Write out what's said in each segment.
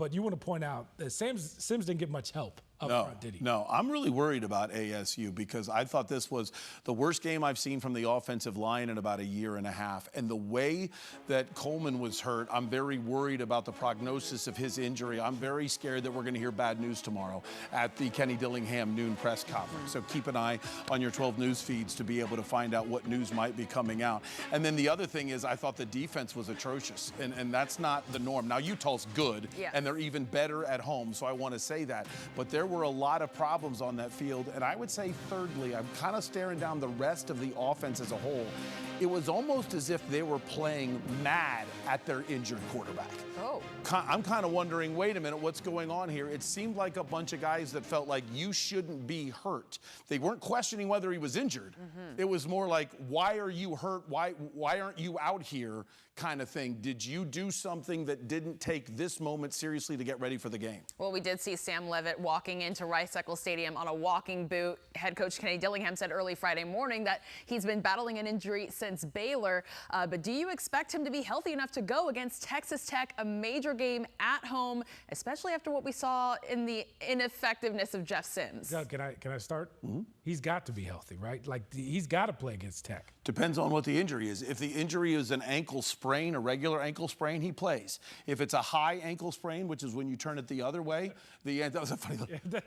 But you want to point out that Sims didn't get much help up front, did he? No, I'm really worried about ASU because I thought this was the worst game I've seen from the offensive line in about a year and a half. And the way that Coleman was hurt, I'm very worried about the prognosis of his injury. I'm very scared that we're going to hear bad news tomorrow at the Kenny Dillingham noon press conference. So keep an eye on your 12 news feeds to be able to find out what news might be coming out. And then the other thing is I thought the defense was atrocious, and that's not the norm. Now, Utah's good, and they're even better at home, so I want to say that. But there were a lot of problems on that field, and I would say, thirdly, I'm kind of staring down the rest of the offense as a whole. It was almost as if they were playing mad at their injured quarterback. I'm kind of wondering, wait a minute, what's going on here? It seemed like a bunch of guys that felt like you shouldn't be hurt. They weren't questioning whether he was injured. It was more like, why are you hurt? Why aren't you out here kind of thing? Did you do something that didn't take this moment seriously to get ready for the game? Well, we did see Sam Leavitt walking into Rice-Eccles Stadium on a walking boot. Head coach Kenny Dillingham said early Friday morning that he's been battling an injury since Baylor. But do you expect him to be healthy enough to go against Texas Tech, a major game at home, especially after what we saw in the ineffectiveness of Jeff Sims? Doug, can I start? He's got to be healthy, right? Like, he's got to play against Tech. Depends on what the injury is. If the injury is an ankle sprain, a regular ankle sprain, he plays. If it's a high ankle sprain, which is when you turn it the other way, that was a funny,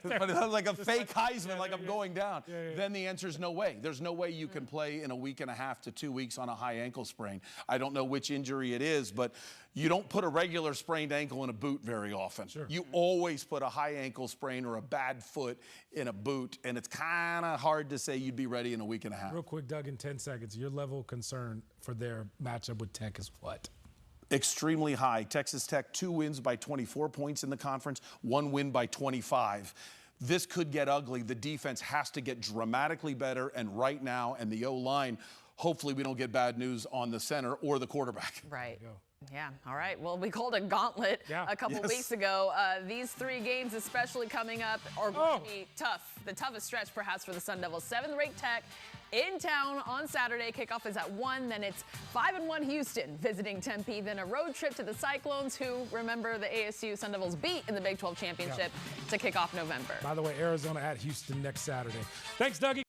like a fake Heisman, like I'm going down. Then the answer is no way. There's no way you can play in a week and a half to 2 weeks on a high ankle sprain. I don't know which injury it is, but you don't put a regular sprained ankle in a boot very often. You always put a high ankle sprain or a bad foot in a boot, and it's kind of hard to say you'd be ready in a week and a half. Real quick, Doug, in 10 seconds, your level of concern for their matchup with Tech is what? Extremely high. Texas Tech, 2 wins by 24 points in the conference, 1 win by 25. This could get ugly. The defense has to get dramatically better, and right now, and the O-line, hopefully we don't get bad news on the center or the quarterback. Right. Yeah. All right. Well, we called a gauntlet a couple weeks ago. These 3 games, especially coming up, are going to be tough. The toughest stretch, perhaps, for the Sun Devils. 7th-ranked Tech in town on Saturday. Kickoff is at 1. Then it's 5-1 Houston visiting Tempe. Then a road trip to the Cyclones, who, remember, the ASU Sun Devils beat in the Big 12 championship to kick off November. By the way, Arizona at Houston next Saturday. Thanks, Dougie.